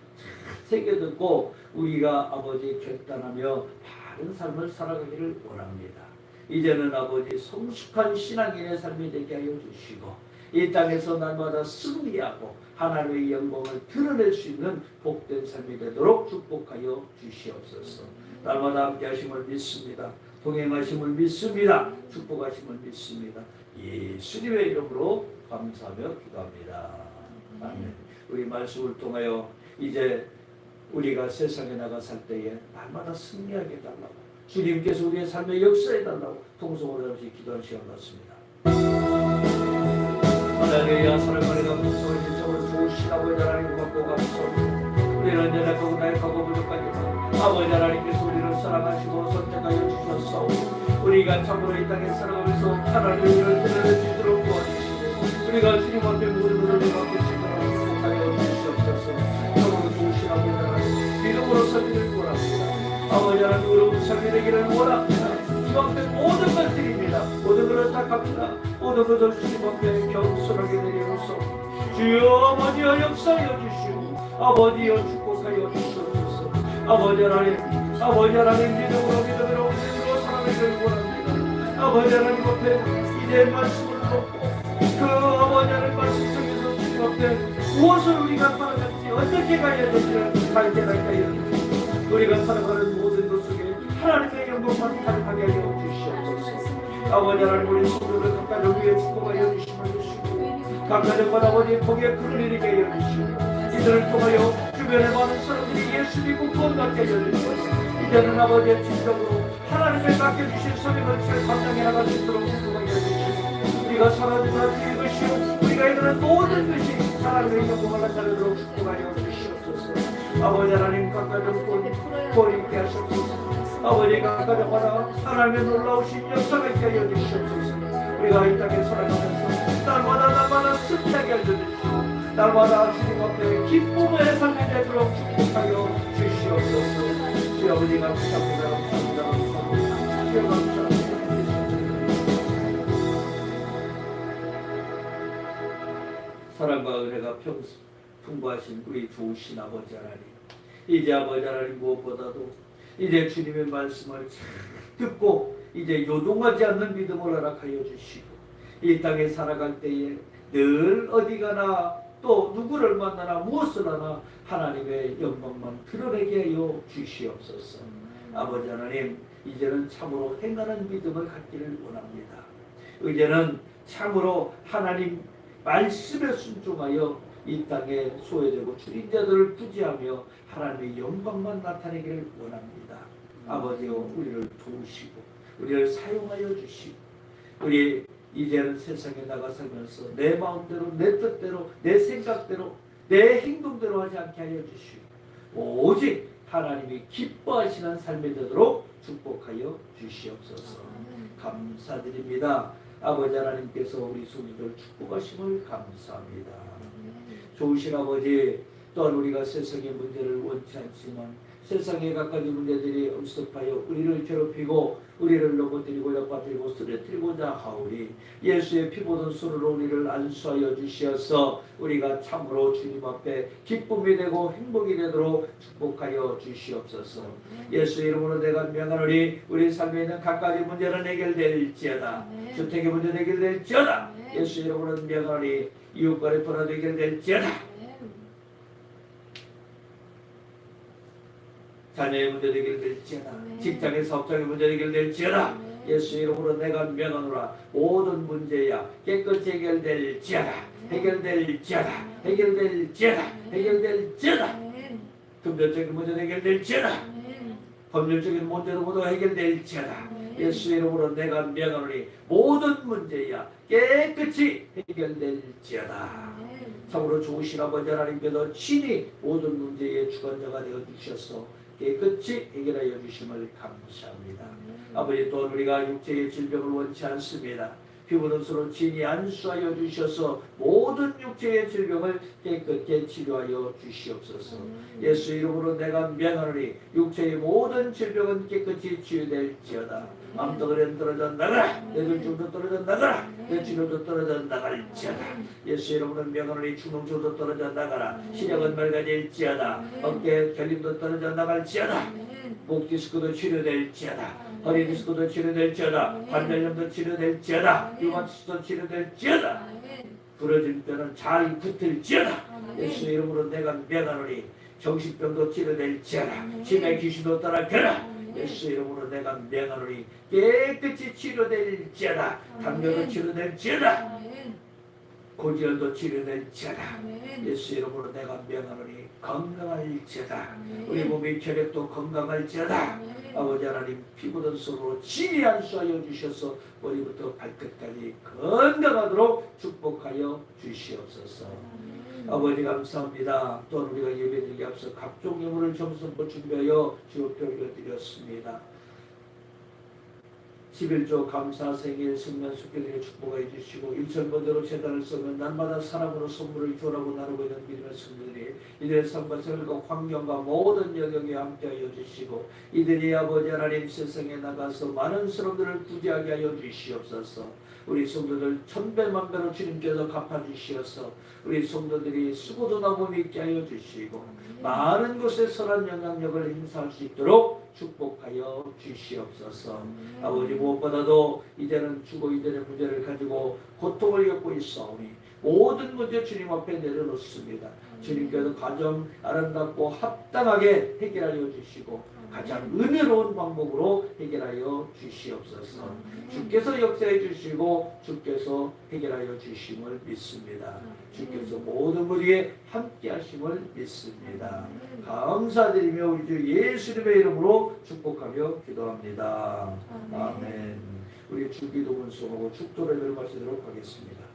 새겨듣고 우리가 아버지 결단하며 바른 삶을 살아가기를 원합니다. 이제는 아버지 성숙한 신앙인의 삶이 되게 하여 주시고 이 땅에서 날마다 승리하고 하나님의 영광을 드러낼 수 있는 복된 삶이 되도록 축복하여 주시옵소서. 날마다 함께 하심을 믿습니다. 동행하심을 믿습니다. 축복하심을 믿습니다. 예수님의 이름으로 감사하며 기도합니다. 아멘. 우리 말씀을 통하여 이제 우리가 세상에 나가 살 때에 날마다 승리하게 해달라고 주님께서 우리의 삶에 역사해 달라고 통성으로 잠시 기도하는 시간 같습니다. 하나님의 사랑하리가 무서운 인성을 좋으신 아버지 하나님 받고 감사합니다. 우리는 연약하고 나약하고 부족하지만 아버지 하나님께서 우리를 사랑하시고 선택하여 주셨사오니 우리가 참으로 이 땅에 살아가면서 하나님의 일을 드러낼 수 있도록 도와주시고 우리가 주님 앞에 무릎을 내놓고 지도록 축복하여 주시옵소서. 참으로 좋으신 아버지 하나님 믿음으로 살기를 원합니다. 아버지 하나님 우리 삶이 되기를 원합니다. 주 앞에 모든 걸 드립니다. 모든 것을 탁합니다. 모든 것을 주님 앞에 겸손하게 드리면서 주여 아버지여 역사하여 주시고 아버지여 축복하여 주시옵소서. 아버지 하나님 믿음으로 살아가기를 원합니다. 아버지 하나님 앞에 이제 말씀을 듣고 그 아버지 하나님 말씀 속에서 주님 앞에 무엇을 우리가 살아갈지 어떻게 가야 될지를 발견하게 하여 주시고 우리가 살아가는 모든 것 속에 하나님의 영광만 가득하게 하여 주시옵소서. 아버지 하나님 우리 성도들 각가를 위해 축복하여 주시면 주시고 각가정과 아버지의 복에 그를 이르게 하여 주시고 이들을 통하여 주변의 많은 사람들이 예수 믿고 구원받게 하여 주시고 이제는 아버지의 진정으로 하나님의 맡겨주신 소명을 잘 감당해 나갈 수 있도록 축복하여 주시고 우리가 살아주는 이것이요 우리가 이루는 모든 것이 하나님의 영광을 나타내도록 축복하여 주시옵소서. 아버지 하나님 각가정 꼴 있게 하시옵소서. 아버지 각가정마다 하나님의 놀라우신 역사가 있게 하여 주시옵소서. 우리가 이 땅에 살아가면서 날마다 승리하게 하여 주시고 날마다 주님 앞에 기쁨의 삶이 되도록 축복하여 주시옵소서. 주여 아버지 감사합니다. 감사합니다. 주여 감사합니다. 사랑과 은혜가 풍부하신 우리 좋으신 아버지 하나님 이제 아버지 하나님 무엇보다도 이제 주님의 말씀을 듣고 이제 요동하지 않는 믿음을 허락하여 주시고 이 땅에 살아갈 때에 늘 어디 가나 또 누구를 만나나 무엇을 하나 하나님의 영광만 드러내게 하여 주시옵소서. 아버지 하나님 이제는 참으로 행하는 믿음을 갖기를 원합니다. 이제는 참으로 하나님 말씀에 순종하여 이 땅에 소외되고 줄인 자들을 구제하며 하나님의 영광만 나타내기를 원합니다. 아버지여 우리를 도우시고 우리를 사용하여 주시고 우리 이제는 세상에 나가 살면서 내 마음대로 내 뜻대로 내 생각대로 내 행동대로 하지 않게 하여 주시고 오직 하나님이 기뻐하시는 삶이 되도록 축복하여 주시옵소서. 감사드립니다. 아버지 하나님께서 우리 성도들 축복하심을 감사합니다. 좋으신 아버지 또한 우리가 세상의 문제를 원치 않지만 세상의 각가지 문제들이 엄습하여 우리를 괴롭히고 우리를 넘어뜨리고 엿받들고 쓰러뜨리고자 하오니 예수의 피 묻은 손으로 우리를 안수하여 주시어서 우리가 참으로 주님 앞에 기쁨이 되고 행복이 되도록 축복하여 주시옵소서. 예수의 이름으로 내가 명하노니 우리 삶에 있는 각가지 문제는 해결될지어다. 주택의 문제는 해결될지어다. 예수의 이름으로 명하노니 이웃간의 불화도 해결될지어다. 자녀의 문제도 해결될지어다. 아멘. 직장의 사업장의 문제도 해결될지어다. 아멘. 예수 이름으로 내가 명하노라. 모든 문제야 깨끗이 해결될지어다. 해결될지어다. 해결될지어다. 해결될지어다. 아멘. 금전적인 문제도 해결될지어다. 아멘. 법률적인 문제도 모두 해결될지어다. 아멘. 예수 이름으로 내가 명하노니 모든 문제야 깨끗이 해결될지어다. 아멘. 참으로 좋으신 아버지 하나님께서 친히 모든 문제의 주관자가 되어 주셔서 깨끗이 해결하여 주심을 감사합니다. 아버지, 또한 우리가 육체의 질병을 원치 않습니다. 피부는 서로 친히 안수하여 주셔서 모든 육체의 질병을 깨끗게 치료하여 주시옵소서. 예수 이름으로 내가 명하노니 육체의 모든 질병은 깨끗이 치유될지어다. 암덩어리는 떨어져 나가라. 내 중도 떨어져 나가라. 내 치료도 떨어져 나갈지어다. 예수 이름으로 명하노니 충동증도 떨어져 나가라. 시력은 맑아질지어다. 어깨 결림도 떨어져 나갈지어다. 목 디스크도 치료될지어다. 허리 디스크도 치료될지어다. 관절염도 치료될지어다. 류마티스도 치료될지어다. 부러진 뼈는 잘 붙을지어다. 예수 이름으로 내가 명하노니 정신병도 치료될지어다. 치매 귀신도 떠나겨라. 예수 이름으로 내가 명하노니 깨끗이 치료될지어다. 당뇨도 치료될지어다. 고지혈도 치료될지어다. 예수 이름으로 내가 명하노니 건강할지어다. 우리 몸의 혈액도 건강할지어다. 아버지 하나님, 피부는 서로 친히 안수하여 주셔서 머리부터 발끝까지 건강하도록 축복하여 주시옵소서. 아버지 감사합니다. 또한 우리가 예배드리기 앞서 각종 예물을 정성껏 준비하여 주옵게 드렸습니다. 11조 감사 생일 성면 숙교들의 축복하여 주시고 일천번대로 재단을 쓰면 날마다 사람으로 선물을 교라고 나누고 있는 믿음의 성도들이 이들의 삶과 생활과 환경과 모든 영역에 함께하여 주시고 이들이 아버지 하나님 세상에 나가서 많은 사람들을 구제하게 하여 주시옵소서. 우리 성도들 천배만배로 주님께서 갚아주시어서 우리 성도들이 수고도 나무 있게 하여 주시고 많은 곳에 선한 영향력을 행사할 수 있도록 축복하여 주시옵소서. 아버지, 무엇보다도 이제는 주고 이전의 문제를 가지고 고통을 겪고 있사오니 모든 문제 주님 앞에 내려놓습니다. 주님께서 가장 아름답고 합당하게 해결하여 주시고 가장 은혜로운 방법으로 해결하여 주시옵소서. 주께서 역사해 주시고 주께서 해결하여 주심을 믿습니다. 주께서 모든 무리에 함께 하심을 믿습니다. 감사드리며 우리 주 예수님의 이름으로 축복하며 기도합니다. 아멘. 우리 주기도문 수하고 축도를 마치도록 하겠습니다.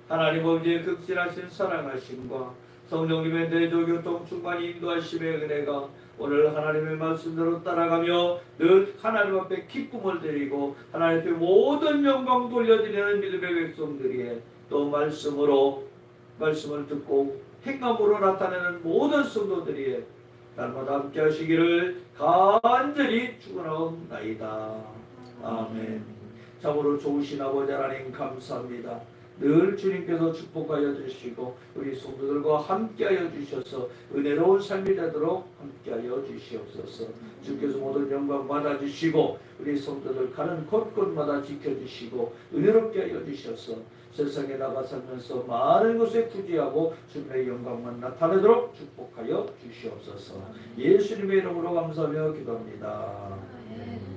하나님 아버지의 극진하신 사랑하심과 성령님의 내조교통 충만히 인도하심의 은혜가 오늘 하나님의 말씀대로 따라가며 늘 하나님 앞에 기쁨을 드리고 하나님 앞에 모든 영광 돌려드리는 믿음의 백성들이 또 말씀을 듣고 행함으로 나타내는 모든 성도들이 날마다 함께 하시기를 간절히 축원하옵나이다. 아멘. 참으로 좋으신 아버지 하나님 감사합니다. 늘 주님께서 축복하여 주시고 우리 성도들과 함께하여 주셔서 은혜로운 삶이 되도록 함께하여 주시옵소서. 주께서 모든 영광 받아주시고 우리 성도들 가는 곳곳마다 지켜주시고 은혜롭게 하여 주셔서 세상에 나가 살면서 많은 것에 부지하고 주님의 영광만 나타내도록 축복하여 주시옵소서. 예수님의 이름으로 감사하며 기도합니다. 네.